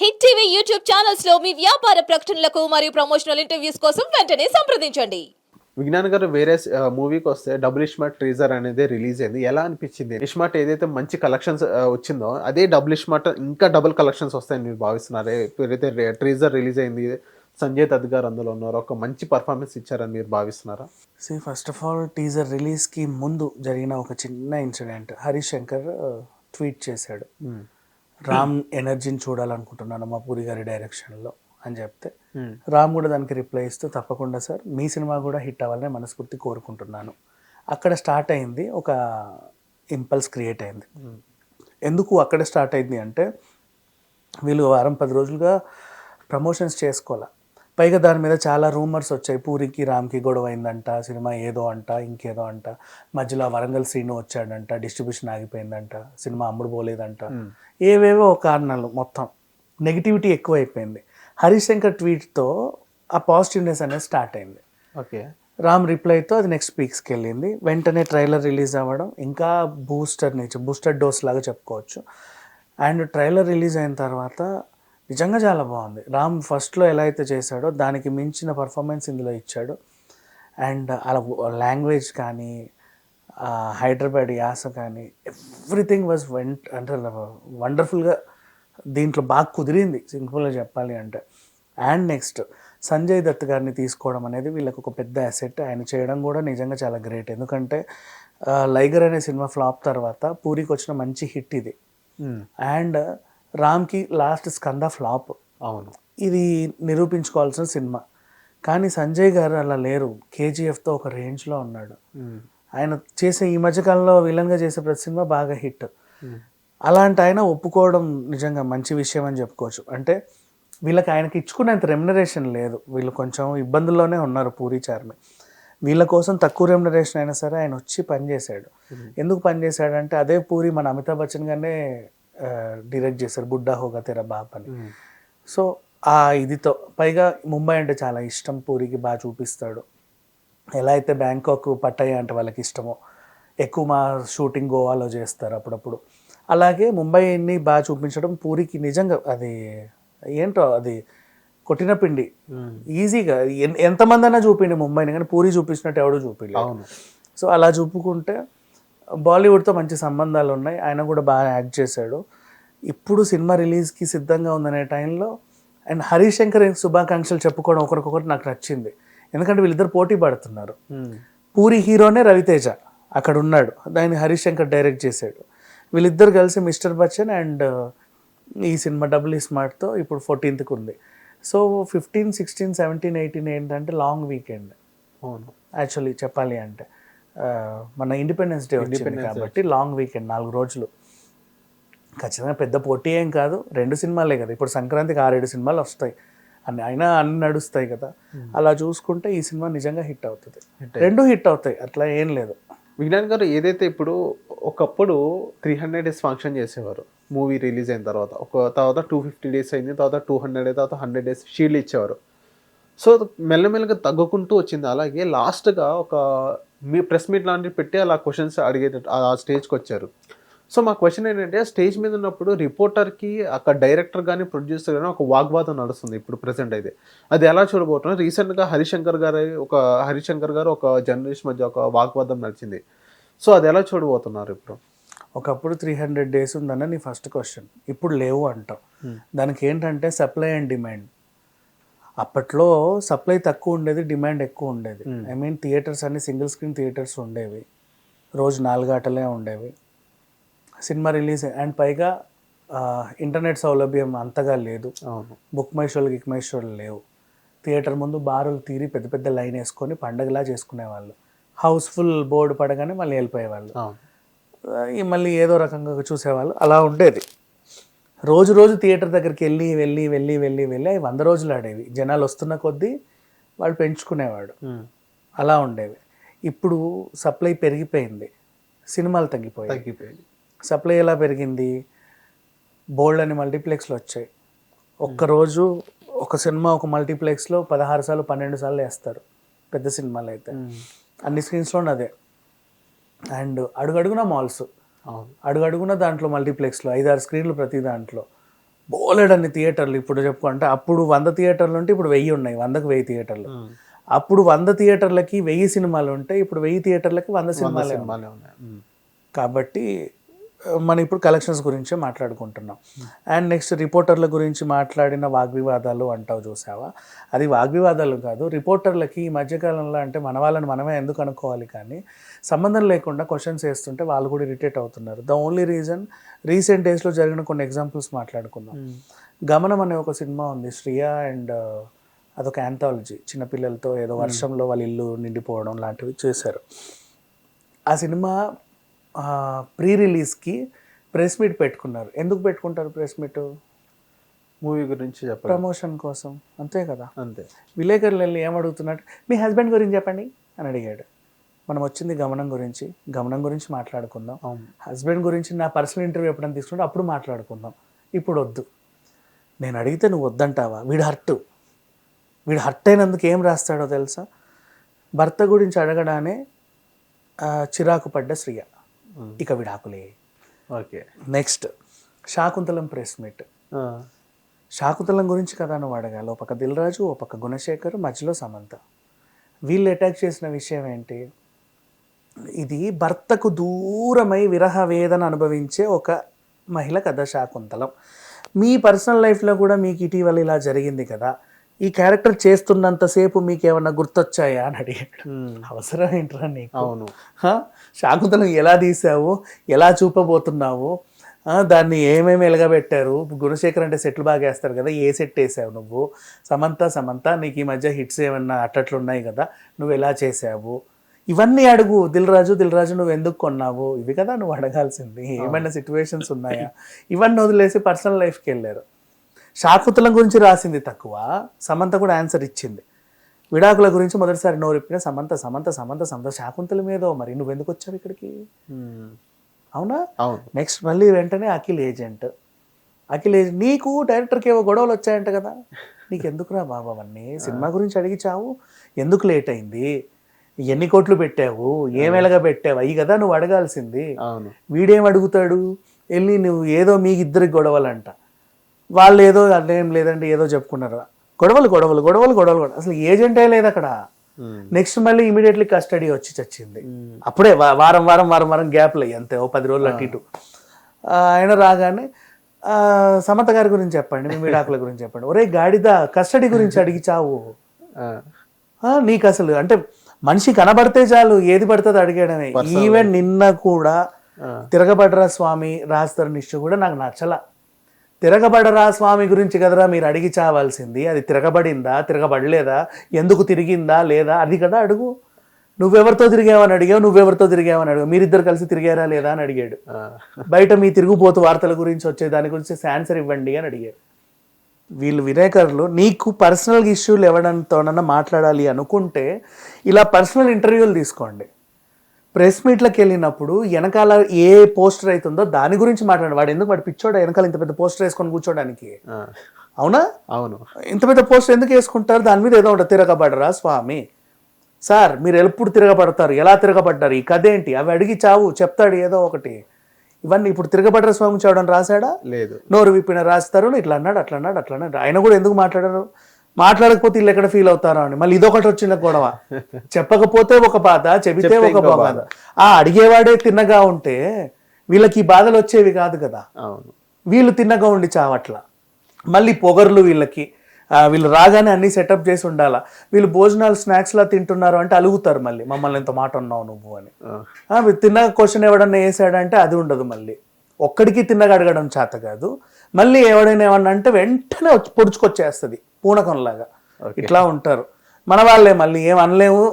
Hit TV YouTube channels లో మీ వ్యాపార ప్రకటనలకు మరియు ప్రమోషనల్ ఇంటర్వ్యూస్ కోసం వెంటనే సంప్రదించండి. విజ్ఞాన్ గారు వేరే మూవీకి వస్తే డబుల్ ఇస్మార్ట్ ట్రీజర్ అనేది రిలీజ్ అయింది. ఎలా అనిపించింది? ఇస్మార్ట్ ఏదైతే మంచి కలెక్షన్స్ వచ్చిందో అదే డబుల్ ఇస్మార్ట్ ఇంకా డబుల్ కలెక్షన్స్ వస్తాయని మీరు భావిస్తున్నారే? ఎప్పుడైతే ట్రీజర్ రిలీజ్ అయింది, సంజయ్ దత్ గారు అందులో ఉన్నారు, ఒక మంచి పర్ఫార్మెన్స్ ఇచ్చారని మీరు భావిస్తున్నారా? ఫస్ట్ ఆఫ్ ఆల్ టీజర్ రిలీజ్కి ముందు జరిగిన ఒక చిన్న ఇన్సిడెంట్, హరీష్ శంకర్ ట్వీట్ చేశాడు, రామ్ ఎనర్జీని చూడాలనుకుంటున్నాను మా పూరి గారి డైరెక్షన్లో అని చెప్తే రామ్ కూడా దానికి రిప్లై ఇస్తూ తప్పకుండా సార్ మీ సినిమా కూడా హిట్ అవ్వాలని మనస్ఫూర్తి కోరుకుంటున్నాను. అక్కడ స్టార్ట్ అయింది, ఒక ఇంపల్స్ క్రియేట్ అయింది. ఎందుకు అక్కడ స్టార్ట్ అయింది అంటే వీళ్ళు వారం 10 రోజులుగా ప్రమోషన్స్ చేసుకోవాలి. పైగా దాని మీద చాలా రూమర్స్ వచ్చాయి, పూరికి రామ్కి గొడవ అయిందంట, సినిమా ఏదో అంట ఇంకేదో అంట, మధ్యలో వరంగల్ శ్రీను వచ్చాడంట, డిస్ట్రిబ్యూషన్ ఆగిపోయిందంట, సినిమా అమ్ముడు పోలేదంట, ఏవేవో కారణాలు, మొత్తం నెగిటివిటీ ఎక్కువైపోయింది. హరీష్ శంకర్ ట్వీట్తో ఆ పాజిటివ్నెస్ అనేది స్టార్ట్ అయింది. ఓకే, రామ్ రిప్లైతో అది నెక్స్ట్ పీక్స్కి వెళ్ళింది. వెంటనే ట్రైలర్ రిలీజ్ అవ్వడం ఇంకా బూస్టర్ డోస్ లాగా చెప్పుకోవచ్చు. అండ్ ట్రైలర్ రిలీజ్ అయిన తర్వాత నిజంగా చాలా బాగుంది. రామ్ ఫస్ట్లో ఎలా అయితే చేశాడో దానికి మించిన పర్ఫార్మెన్స్ ఇందులో ఇచ్చాడు. అండ్ అలా లాంగ్వేజ్ కానీ హైదరాబాద్ యాస కానీ ఎవ్రీథింగ్ వాజ్ అంటే వండర్ఫుల్గా దీంట్లో బాగా కుదిరింది, సింపుల్గా చెప్పాలి అంటే. అండ్ నెక్స్ట్ సంజయ్ దత్ గారిని తీసుకోవడం అనేది వీళ్ళకి ఒక పెద్ద అసెట్. ఆయన చేయడం కూడా నిజంగా చాలా గ్రేట్. ఎందుకంటే లైగర్ అనే సినిమా ఫ్లాప్ తర్వాత పూరికి వచ్చిన మంచి హిట్ ఇది. అండ్ రామ్కి లాస్ట్ స్కంద ఫ్లాప్. అవును, ఇది నిరూపించుకోవాల్సిన సినిమా. కానీ సంజయ్ గారు అలా లేరు, కేజీఎఫ్తో ఒక రేంజ్లో ఉన్నాడు. ఆయన చేసే ఈ మధ్యకాలంలో విలన్గా చేసే ప్రతి సినిమా బాగా హిట్. అలాంటి ఆయన ఒప్పుకోవడం నిజంగా మంచి విషయం అని చెప్పుకోవచ్చు. అంటే వీళ్ళకి ఆయనకి ఇచ్చుకునేంత రెమ్యునరేషన్ లేదు, వీళ్ళు కొంచెం ఇబ్బందుల్లోనే ఉన్నారు పూరి చార్మి. వీళ్ళ కోసం తక్కువ రెమ్యునరేషన్ అయినా సరే ఆయన వచ్చి పనిచేశాడు. ఎందుకు పనిచేశాడంటే అదే పూరి మన అమితాబ్ బచ్చన్ గానే డైరెక్ట్ చేశారు, బుడ్డా హోగా తెరా బాప్ అని. సో ఆ ఇదితో పైగా ముంబై అంటే చాలా ఇష్టం పూరికి, బాగా చూపిస్తాడు. ఎలా అయితే బ్యాంకాక్ పట్టయ్య అంటే వాళ్ళకి ఇష్టమో, ఎక్కువ మా షూటింగ్ గోవాలో చేస్తారు అప్పుడప్పుడు, అలాగే ముంబైని బాగా చూపించడం పూరికి నిజంగా అది ఏంటో అది కొట్టిన పిండి. ఈజీగా ఎంతమంది అయినా చూపిండి ముంబైని, కానీ పూరి చూపించినట్టు ఎవడూ చూపించలేదు. సో అలా చూపుకుంటే బాలీవుడ్తో మంచి సంబంధాలు ఉన్నాయి. ఆయన కూడా బాగా యాక్ట్ చేశాడు. ఇప్పుడు సినిమా రిలీజ్కి సిద్ధంగా ఉందనే టైంలో అండ్ హరీష్ శంకర్ శుభాకాంక్షలు చెప్పుకోవడం ఒకరికొకటి నాకు నచ్చింది. ఎందుకంటే వీళ్ళిద్దరు పోటీ పడుతున్నారు. పూరి హీరోనే రవితేజ అక్కడ ఉన్నాడు, దాన్ని హరీష్ శంకర్ డైరెక్ట్ చేశాడు. వీళ్ళిద్దరు కలిసి మిస్టర్ బచ్చన్ అండ్ ఈ సినిమా డబుల్ ఇస్మార్ట్తో ఇప్పుడు 14th ఉంది. సో 15, 16, 17, 18 ఏంటంటే లాంగ్ వీకెండ్. అవును, యాక్చువల్లీ చెప్పాలి అంటే మన ఇండిపెండెన్స్ డే వచ్చింది కాబట్టి లాంగ్ వీకెండ్ 4 రోజులు. ఖచ్చితంగా పెద్ద పోటీ ఏం కాదు, 2 సినిమాలే కదా. ఇప్పుడు సంక్రాంతికి 6-7 సినిమాలు వస్తాయి, అయినా అన్ని నడుస్తాయి కదా. అలా చూసుకుంటే ఈ సినిమా నిజంగా హిట్ అవుతుంది, 2 హిట్ అవుతాయి, అట్లా ఏం లేదు. విజ్ఞాన్ గారు ఏదైతే ఇప్పుడు ఒకప్పుడు 300 days ఫంక్షన్ చేసేవారు మూవీ రిలీజ్ అయిన తర్వాత, తర్వాత 250 days అయింది, తర్వాత 200 days, తర్వాత 100 days షీల్డ్ ఇచ్చేవారు. సో మెల్లమెల్లగా తగ్గుకుంటూ వచ్చింది. అలాగే లాస్ట్గా ఒక మీ ప్రెస్ మీట్ లాంటివి పెట్టి అలా క్వశ్చన్స్ అడిగేటట్టు ఆ స్టేజ్కి వచ్చారు. సో మా క్వశ్చన్ ఏంటంటే, స్టేజ్ మీద ఉన్నప్పుడు రిపోర్టర్కి అక్కడ డైరెక్టర్ కానీ ప్రొడ్యూసర్ కానీ ఒక వాగ్వాదం నడుస్తుంది ఇప్పుడు ప్రెసెంట్ అయితే. అది ఎలా చూడబోతున్నారు? రీసెంట్గా హరిశంకర్ గారు ఒక జర్నలిస్ట్ మధ్య ఒక వాగ్వాదం నడిచింది. సో అది ఎలా చూడబోతున్నారు ఇప్పుడు? ఒకప్పుడు 300 days ఉందన్న నీ ఫస్ట్ క్వశ్చన్, ఇప్పుడు లేవు అంటాం. దానికి ఏంటంటే సప్లై అండ్ డిమాండ్. అప్పట్లో సప్లై తక్కువ ఉండేది, డిమాండ్ ఎక్కువ ఉండేది. ఐ మీన్ థియేటర్స్ అన్ని సింగిల్ స్క్రీన్ థియేటర్స్ ఉండేవి, రోజు 4 ఆటలే ఉండేవి. సినిమా రిలీజ్ అండ్ పైగా ఇంటర్నెట్ సౌలభ్యం అంతగా లేదు, బుక్ మై షోలు లేవు. థియేటర్ ముందు బారులు తీరి పెద్ద పెద్ద లైన్ వేసుకొని పండగలా చేసుకునేవాళ్ళు. హౌస్ఫుల్ బోర్డు పడగానే మళ్ళీ వెళ్ళిపోయేవాళ్ళు, మళ్ళీ ఏదో రకంగా చూసేవాళ్ళు. అలా ఉండేది. రోజు థియేటర్ దగ్గరికి వెళ్ళి అవి 100 రోజులు ఆడేవి. జనాలు వస్తున్న కొద్దీ వాళ్ళు పెంచుకునేవాడు, అలా ఉండేవి. ఇప్పుడు సప్లై పెరిగిపోయింది, సినిమాలు తగ్గిపోయాయి. సప్లై ఎలా పెరిగింది? బోల్డ్ అని మల్టీప్లెక్స్లు వచ్చాయి. ఒక్కరోజు ఒక సినిమా ఒక మల్టీప్లెక్స్లో 16 సార్లు 12 సార్లు వేస్తారు పెద్ద సినిమాలు అయితే. అన్ని స్క్రీన్స్లో అదే. అండ్ అడుగడుగున మాల్స్, అడుగడుగున దాంట్లో మల్టీప్లెక్స్లో 5-6 స్క్రీన్లు ప్రతి దాంట్లో. బోలెడన్ని థియేటర్లు ఇప్పుడు చెప్పుకుంటే అప్పుడు 100 థియేటర్లు ఉంటే ఇప్పుడు 1000 ఉన్నాయి, 100కు 1000 థియేటర్లు. అప్పుడు 100 థియేటర్లకి 1000 సినిమాలు ఉంటే ఇప్పుడు 1000 థియేటర్లకి 100 సినిమాలే ఉన్నాయి. కాబట్టి మనం ఇప్పుడు కలెక్షన్స్ గురించే మాట్లాడుకుంటున్నాం. అండ్ నెక్స్ట్ రిపోర్టర్ల గురించి మాట్లాడిన వాగ్వివాదాలు అంటావు చూసావా, అది వాగ్వివాదాలు కాదు. రిపోర్టర్లకి ఈ మధ్యకాలంలో అంటే మన వాళ్ళని మనమే ఎందుకు అనుకోవాలి, కానీ సంబంధం లేకుండా క్వశ్చన్స్ వేస్తుంటే వాళ్ళు కూడా ఇరిటేట్ అవుతున్నారు. ద ఓన్లీ రీజన్ రీసెంట్ డేస్లో జరిగిన కొన్ని ఎగ్జాంపుల్స్ మాట్లాడుకుందాం. గమనం అనే ఒక సినిమా ఉంది, శ్రియా అండ్ అదొక యాంథాలజీ, చిన్నపిల్లలతో ఏదో వర్షంలో వాళ్ళ ఇల్లు నిండిపోవడం లాంటివి చేశారు. ఆ సినిమా ప్రీ రిలీజ్కి ప్రెస్ మీట్ పెట్టుకున్నారు. ఎందుకు పెట్టుకుంటారు ప్రెస్ మీట్? మూవీ గురించి చెప్పాలి, ప్రమోషన్ కోసం, అంతే కదా. అంతే. విలేకరులు వెళ్ళి ఏమడుగుతున్నట్టు, మీ హస్బెండ్ గురించి చెప్పండి అని అడిగాడు. మనం వచ్చింది గమనం గురించి మాట్లాడుకుందాం. హస్బెండ్ గురించి నా పర్సనల్ ఇంటర్వ్యూ ఎప్పుడైనా తీసుకుంటే అప్పుడు మాట్లాడుకుందాం, ఇప్పుడు వద్దు. నేను అడిగితే నువ్వు వద్దంటావా? వీడు హర్ట్ అయినందుకు ఏం రాస్తాడో తెలుసా? భర్త గురించి అడగడానే చిరాకు పడ్డ శ్రియ, ఇక విడాకులే. Okay. Next Shaakuntalam press meet. Shaakuntalam గురించి కదా నువ్వు అడగాలి. ఓ పక్క దిల్ రాజు, ఓ పక్క గుణశేఖర్, మధ్యలో సమంత. వీళ్ళు అటాక్ చేసిన విషయం ఏంటి? ఇది భర్తకు దూరమై విరహ వేదన అనుభవించే ఒక మహిళ కథ శాకుంతలం. మీ పర్సనల్ లైఫ్లో కూడా మీకు ఇటీవల ఇలా జరిగింది కదా, ఈ క్యారెక్టర్ చేస్తున్నంతసేపు మీకు ఏమన్నా గుర్తొచ్చాయా అని అడిగాడు. అవసరం ఏంట్రా నీకు? అవును. శాకుంతలం ఎలా తీసావు, ఎలా చూపబోతున్నావు, దాన్ని ఏమేమి ఎలగబెట్టారు? గుణశేఖర్ అంటే సెట్లు బాగా వేస్తారు కదా, ఏ సెట్ వేసావు నువ్వు? సమంత నీకు ఈ మధ్య హిట్స్ ఏమన్నా అట్టట్లు ఉన్నాయి కదా, నువ్వు ఎలా చేసావు? ఇవన్నీ అడుగు. దిల్ రాజు నువ్వు ఎందుకు కొన్నావు? ఇవి కదా నువ్వు అడగాల్సింది. ఏమైనా సిచ్యువేషన్స్ ఉన్నాయా? ఇవన్నీ వదిలేసి పర్సనల్ లైఫ్కి వెళ్ళారు. శాకుంతలం గురించి రాసింది తక్కువ, సమంత కూడా ఆన్సర్ ఇచ్చింది. విడాకుల గురించి మొదటిసారి నోరిప్పిన సమంత శాకుంతలం ఏదో. మరి నువ్వు ఎందుకు వచ్చావు ఇక్కడికి? అవునా? నెక్స్ట్ మళ్ళీ వెంటనే అఖిల్ ఏజెంట్. నీకు డైరెక్టర్కి ఏవో గొడవలు వచ్చాయంట కదా, నీకు ఎందుకురా బాబు అవన్నీ? సినిమా గురించి అడిగి చావు, ఎందుకు లేట్ అయింది, ఎన్ని కోట్లు పెట్టావు, ఏమేళగా పెట్టావు, అవి కదా నువ్వు అడగాల్సింది. వీడేం అడుగుతాడు? వెళ్ళి నువ్వు ఏదో మీ ఇద్దరికి గొడవలంట, వాళ్ళు ఏదో అదేం లేదండి ఏదో చెప్పుకున్నారు. గొడవలు. అసలు ఏజెంటే లేదు అక్కడ. నెక్స్ట్ మళ్ళీ ఇమీడియట్లీ కస్టడీ వచ్చి చచ్చింది. అప్పుడే వారం గ్యాప్లు అయ్యి అంతే, ఓ 10 రోజులు అటు ఇటు. ఆయన రాగానే సమంత గారి గురించి చెప్పండి, మీ విడాకుల గురించి చెప్పండి. ఒరే గాడిద, కస్టడీ గురించి అడిగి చావు. నీకు అసలు అంటే మనిషి కనబడితే చాలు ఏది పడుతుంది అడిగేయడమే. ఈవెన్ నిన్న కూడా తిరగబడ్డరా స్వామి రాస్తారు నిశ్చు కూడా నాకు నచ్చల. తిరగబడరా స్వామి గురించి కదరా మీరు అడిగి చావాల్సింది. అది తిరగబడిందా, తిరగబడలేదా, ఎందుకు తిరిగిందా లేదా, అది కదా అడుగు. నువ్వెవరితో తిరిగావని అడిగావు, మీరిద్దరు కలిసి తిరిగారా లేదా అని అడిగాడు. బయట మీ తిరుగుబోతు వార్తల గురించి వచ్చే దాని గురించి ఆన్సర్ ఇవ్వండి అని అడిగాడు. వీళ్ళు విలేకరులు నీకు పర్సనల్ ఇష్యూలు ఎవడంతోనన్నా మాట్లాడాలి అనుకుంటే ఇలా పర్సనల్ ఇంటర్వ్యూలు తీసుకోండి. ప్రెస్ మీట్లకు వెళ్ళినప్పుడు వెనకాల ఏ పోస్టర్ అవుతుందో దాని గురించి మాట్లాడు. వాడు ఎందుకు వాడు పిచ్చోడా వెనకాల ఇంత పెద్ద పోస్టర్ వేసుకొని కూర్చోడానికి? అవునా? అవును. ఇంత పెద్ద పోస్టర్ ఎందుకు వేసుకుంటారు? దాని మీద ఏదో ఉంటుంది, తిరగబడరా స్వామి. సార్ మీరు ఎప్పుడు తిరగబడతారు, ఎలా తిరగబడ్డారు, ఈ కథ ఏంటి, అవి అడిగి చావు, చెప్తాడు ఏదో ఒకటి. ఇవన్నీ ఇప్పుడు తిరగబడ్డరా స్వామి చావడం రాశాడా? లేదు. నోరు విప్పిన రాస్తారు, ఇట్లా అన్నాడు. ఆయన కూడా ఎందుకు మాట్లాడారు? మాట్లాడకపోతే వీళ్ళు ఎక్కడ ఫీల్ అవుతారో అని. మళ్ళీ ఇదొకటి వచ్చిన గొడవ. చెప్పకపోతే ఒక బాధ, చెబితే ఒక బాధ. అడిగేవాడే తిన్నగా ఉంటే వీళ్ళకి ఈ బాధలు వచ్చేవి కాదు కదా. వీళ్ళు తిన్నగా ఉండి చావట్ల. మళ్ళీ పొగర్లు వీళ్ళకి. వీళ్ళు రాగానే అన్ని సెటప్ చేసి ఉండాలా. వీళ్ళు భోజనాలు స్నాక్స్ లా తింటున్నారు అంటే అలుగుతారు మళ్ళీ, మమ్మల్ని ఎంత మాట ఉన్నావు నువ్వు అని. తిన్నగా క్వశ్చన్ ఎవడన్నా వేసాడంటే అది ఉండదు. మళ్ళీ ఒక్కడికి తిన్నగా అడగడం చేత కాదు. మళ్ళీ ఎవడైనా ఏమన్నా అంటే వెంటనే పొడుచుకొచ్చేస్తుంది పూనకంలాగా. ఇట్లా ఉంటారు మన వాళ్ళే. మళ్ళీ ఏం అనలేము,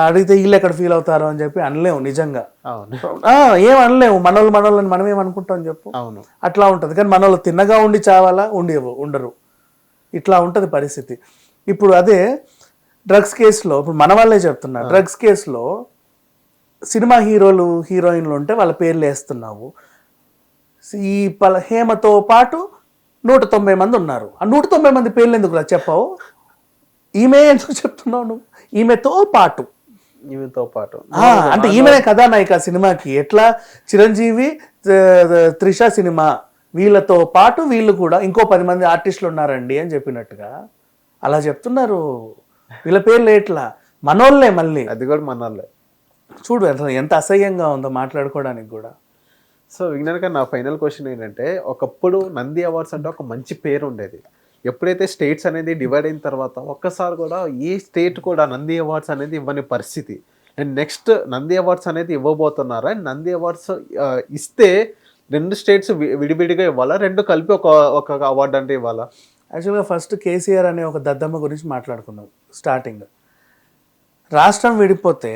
అడిగితే వీళ్ళు ఎక్కడ ఫీల్ అవుతారో అని చెప్పి అనలేము. నిజంగా ఏం అనలేము. మనోళ్ళని మనం ఏమనుకుంటాం చెప్పు. అట్లా ఉంటుంది. కానీ మనోళ్ళు తిన్నగా ఉండి చావాలా, ఉండరు. ఇట్లా ఉంటుంది పరిస్థితి. ఇప్పుడు అదే డ్రగ్స్ కేసులో, ఇప్పుడు మన వాళ్ళే చెప్తున్నా, డ్రగ్స్ కేసులో సినిమా హీరోలు హీరోయిన్లు ఉంటే వాళ్ళ పేర్లు వేస్తున్నావు. ఈ హేమతో పాటు 190 మంది ఉన్నారు. ఆ 190 మంది పేర్లు ఎందుకు చెప్పావు? ఈమె ఎందుకు చెప్తున్నావు నువ్వు? ఈమెతో పాటు అంటే ఈమెనే కథానాయిక సినిమాకి. ఎట్లా చిరంజీవి త్రిష సినిమా, వీళ్ళతో పాటు వీళ్ళు కూడా ఇంకో 10 మంది ఆర్టిస్టులు ఉన్నారండి అని చెప్పినట్టుగా అలా చెప్తున్నారు. వీళ్ళ పేర్లు ఎట్లా మనోళ్ళే మళ్ళీ. అది కూడా మనాలే. చూడు ఎంత అసహ్యంగా ఉందో మాట్లాడుకోవడానికి కూడా. సో విజ్ఞాన్ గారు, నా ఫైనల్ క్వశ్చన్ ఏంటంటే, ఒకప్పుడు నంది అవార్డ్స్ అంటే ఒక మంచి పేరు ఉండేది. ఎప్పుడైతే స్టేట్స్ అనేది డివైడ్ అయిన తర్వాత ఒక్కసారి కూడా ఏ స్టేట్ కూడా నంది అవార్డ్స్ అనేది ఇవ్వని పరిస్థితి. అండ్ నెక్స్ట్ నంది అవార్డ్స్ అనేది ఇవ్వబోతున్నారా? అండ్ నంది అవార్డ్స్ ఇస్తే 2 స్టేట్స్ విడివిడిగా ఇవ్వాలా, 2 కలిపి ఒక అవార్డు అంటే ఇవ్వాలా? యాక్చువల్గా ఫస్ట్ కేసీఆర్ అనే ఒక దద్దమ్మ గురించి మాట్లాడుకుందాం. స్టార్టింగ్ రాష్ట్రం విడిపోతే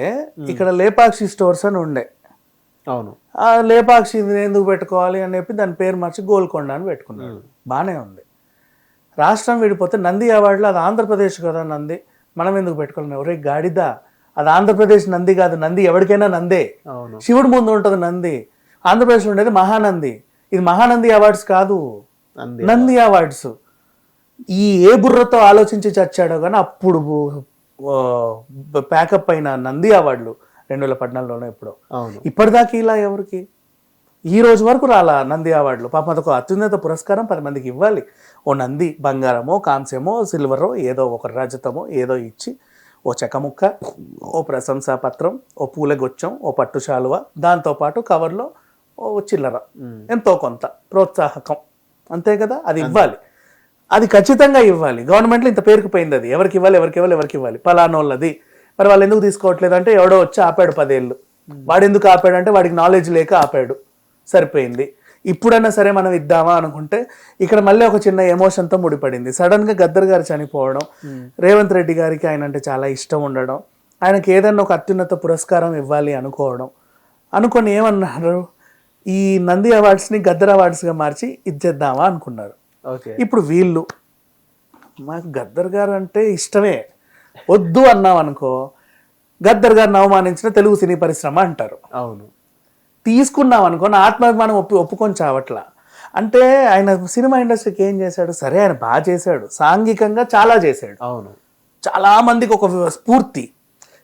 ఇక్కడ లేపాక్షి స్టోర్స్ అని ఉండే. అవును. ఆ లేపాక్షి ఎందుకు పెట్టుకోవాలి అని చెప్పి దాని పేరు మార్చి గోల్కొండ అని పెట్టుకున్నాడు. బాగానే ఉంది. రాష్ట్రం విడిపోతే నంది అవార్డులో అది ఆంధ్రప్రదేశ్ కదా నంది, మనం ఎందుకు పెట్టుకోవాలి? ఒరే గాడిదా, అది ఆంధ్రప్రదేశ్ నంది కాదు, నంది ఎవరికైనా నందే. అవును. శివుడు ముందు ఉంటుంది నంది. ఆంధ్రప్రదేశ్లో ఉండేది మహానంది. ఇది మహానంది అవార్డ్స్ కాదు, నంది అవార్డ్స్. ఏ బుర్రతో ఆలోచించి చచ్చాడో కానీ అప్పుడు ప్యాకప్ అయిన నంది అవార్డులు 2014లోనే ఎప్పుడో. ఇప్పటిదాకా ఇలా ఎవరికి ఈ రోజు వరకు రాలా నంది అవార్డులు. పాపం అదొక అత్యున్నత పురస్కారం, 10 మందికి ఇవ్వాలి. ఓ నంది బంగారమో కాంస్యమో సిల్వరో ఏదో ఒక రజతమో ఏదో ఇచ్చి ఓ చెక్కముక్క, ఓ ప్రశంసా పత్రం, ఓ పూలగొచ్చం, ఓ పట్టు శాలువ, దాంతోపాటు కవర్లో ఓ చిల్లర, ఎంతో కొంత ప్రోత్సాహకం, అంతే కదా. అది ఇవ్వాలి, అది ఖచ్చితంగా ఇవ్వాలి. గవర్నమెంట్లో ఇంత పేరుకుపోయింది, అది ఎవరికి ఇవ్వాలి ఎవరికి ఇవ్వాలి ఎవరికి ఇవ్వాలి పలానోళ్ళది. మరి వాళ్ళు ఎందుకు తీసుకోవట్లేదు అంటే ఎవడో వచ్చి ఆపాడు 10 ఏళ్ళు. వాడు ఎందుకు ఆపాడు అంటే వాడికి నాలెడ్జ్ లేక ఆపాడు, సరిపోయింది. ఇప్పుడన్నా సరే మనం ఇద్దామా అనుకుంటే ఇక్కడ మళ్ళీ ఒక చిన్న ఎమోషన్తో ముడిపడింది. సడన్గా గద్దర్ గారు చనిపోవడం, రేవంత్ రెడ్డి గారికి ఆయన అంటే చాలా ఇష్టం ఉండడం, ఆయనకి ఏదన్నా ఒక అత్యున్నత పురస్కారం ఇవ్వాలి అనుకొని ఏమన్నారు, ఈ నంది అవార్డ్స్ని గద్దర్ అవార్డ్స్గా మార్చి ఇచ్చేద్దామా అనుకున్నారు. ఇప్పుడు వీళ్ళు మాకు గద్దర్ గారు అంటే ఇష్టమే, వద్దు అన్నాం అనుకో గద్దర్ గారిని అవమానించిన తెలుగు సినీ పరిశ్రమ అంటారు. అవును. తీసుకున్నాం అనుకో నా ఆత్మాభిమానం ఒప్పుకొని చావట్లా. అంటే ఆయన సినిమా ఇండస్ట్రీకి ఏం చేశాడు? సరే ఆయన బాగా చేశాడు, సాంఘికంగా చాలా చేశాడు. అవును. చాలా మందికి ఒక స్ఫూర్తి.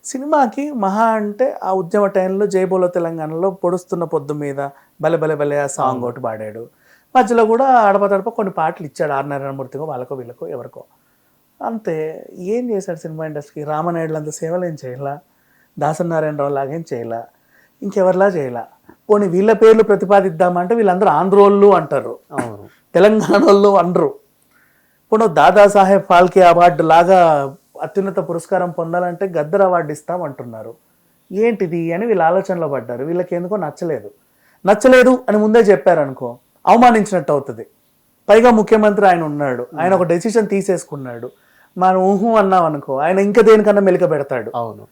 సినిమాకి మహా అంటే ఆ ఉద్యమ టైంలో జైబోలో తెలంగాణలో పొడుస్తున్న పొద్దు మీద భలే భలే భలే ఆ సాంగ్ ఒకటి పాడాడు. మధ్యలో కూడా అడప కొన్ని పాటలు ఇచ్చాడు, ఆర్ నారాయణమూర్తికో వాళ్ళకో వీళ్ళకో ఎవరికో. అంతే. ఏం చేశాడు సినిమా ఇండస్ట్రీకి? రామనాయుడులు అంత సేవలు ఏం చేయలా, దాసనారాయణరావు లాగేం చేయలా, ఇంకెవరిలా చేయలా. పోనీ వీళ్ళ పేర్లు ప్రతిపాదిద్దామంటే వీళ్ళందరూ ఆంధ్రోళ్ళు అంటారు, తెలంగాణ వాళ్ళు అనరు. పోనీ దాదాసాహెబ్ ఫాల్కే అవార్డు లాగా అత్యున్నత పురస్కారం పొందాలంటే గద్దర్ అవార్డు ఇస్తామంటున్నారు. ఏంటిది అని వీళ్ళు ఆలోచనలో పడ్డారు. వీళ్ళకి ఎందుకో నచ్చలేదు అని ముందే చెప్పారనుకో అవమానించినట్టు అవుతుంది. పైగా ముఖ్యమంత్రి ఆయన ఉన్నాడు, ఆయన ఒక డెసిషన్ తీసేసుకున్నాడు. మనం ఊహు అన్నాం అనుకో ఆయన ఇంకా దేనికన్నా మెలిక పెడతాడు. అవును.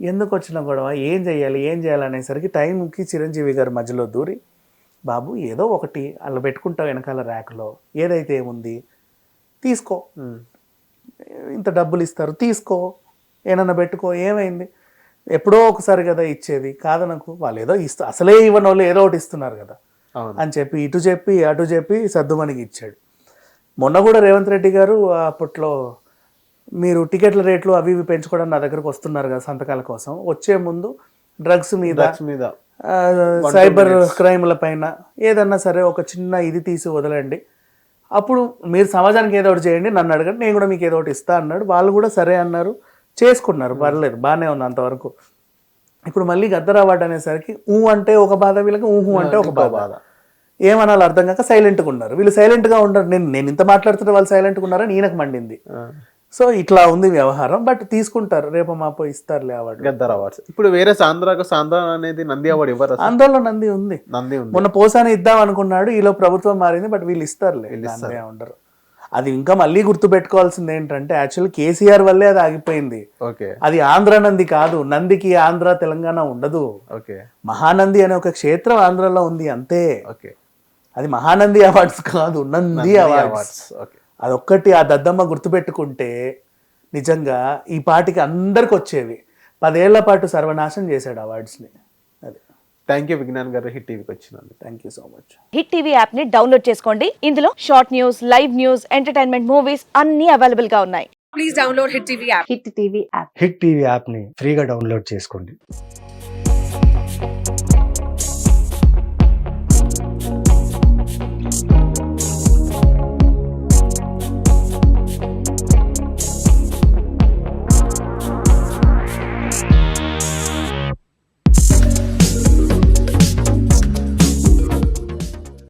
ఎందుకు వచ్చిన గొడవ, ఏం చేయాలి అనేసరికి టైంకి చిరంజీవి గారు మధ్యలో దూరి, బాబు ఏదో ఒకటి అలా పెట్టుకుంటావు వెనకాల ర్యాక్లో, ఏదైతే ఏముంది తీసుకో, ఇంత డబ్బులు ఇస్తారు తీసుకో, ఏమన్నా పెట్టుకో, ఏమైంది, ఎప్పుడో ఒకసారి కదా ఇచ్చేది, కాదనకు. వాళ్ళు ఏదో అసలే ఇవ్వని వాళ్ళు ఏదో ఒకటి ఇస్తున్నారు కదా అని చెప్పి ఇటు చెప్పి అటు చెప్పి సర్దుమణికి ఇచ్చాడు. మొన్న కూడా రేవంత్ రెడ్డి గారు అప్పట్లో మీరు టికెట్ల రేట్లు అవి ఇవి పెంచుకోవడానికి నా దగ్గరకు వస్తున్నారు కదా సంతకాల కోసం, వచ్చే ముందు డ్రగ్స్ మీద సైబర్ క్రైమ్ల పైన ఏదన్నా సరే ఒక చిన్న ఇది తీసి వదలండి, అప్పుడు మీరు సమాజానికి ఏదో ఒకటి చేయండి, నన్ను అడగండి, నేను కూడా మీకు ఏదో ఒకటి ఇస్తా అన్నాడు. వాళ్ళు కూడా సరే అన్నారు, చేసుకున్నారు, పర్లేదు, బాగానే ఉంది అంతవరకు. ఇప్పుడు మళ్ళీ గద్దర్ అవార్డు అనేసరికి ఊ అంటే ఒక బాధ, వీళ్ళకి ఊహు అంటే ఒక బాధ. ఏమనాలి అర్థం కాక సైలెంట్గా ఉన్నారు. వీళ్ళు సైలెంట్గా ఉండరు. నేను ఇంత మాట్లాడుతుంటే వాళ్ళు సైలెంట్గా ఉన్నారని ఈయనకు మండింది. సో ఇట్లా ఉంది వ్యవహారం. బట్ తీసుకుంటారు, రేపు మాపో ఇస్తారులే అవార్డు, గద్దర్ అవార్డ్స్. ఇప్పుడు వేరే సాంద్ర అనేది నంది అవార్డు ఇవ్వరు. ఆందోళన నంది ఉంది. మొన్న పోసాని ఇద్దాం అనుకున్నాడు, ఈలో ప్రభుత్వం మారింది, బట్ వీళ్ళు ఇస్తారులే, ఉండరు. అది ఇంకా మళ్ళీ గుర్తు పెట్టుకోవాల్సింది ఏంటంటే యాక్చువల్ కేసీఆర్ వల్లే అది ఆగిపోయింది. అది ఆంధ్ర నంది కాదు, నందికి ఆంధ్ర తెలంగాణ ఉండదు. మహానంది అనే ఒక క్షేత్రం ఆంధ్రలో ఉంది అంతే. అది మహానంది అవార్డ్స్ కాదు, నంది అవార్డ్స్. అదొక్కటి ఆ దద్దమ్మ గుర్తుపెట్టుకుంటే నిజంగా ఈ పాటికి అందరికి వచ్చేవి. 10 ఏళ్ల పాటు సర్వనాశనం చేశాడు అవార్డ్స్ని. అది. థ్యాంక్ యూ విజ్ఞాన్ గారు హిట్ టీవీకి వచ్చినందుకు. Thank you so much. Hit TV app ని డౌన్లోడ్ చేసుకోండి. ఇందులో short news, live news, entertainment movies అన్ని అవైలబుల్ గా ఉన్నాయి. Please download hit TV app. Hit TV app. Hit TV యాప్ని ఫ్రీగా డౌన్లోడ్ చేసుకోండి.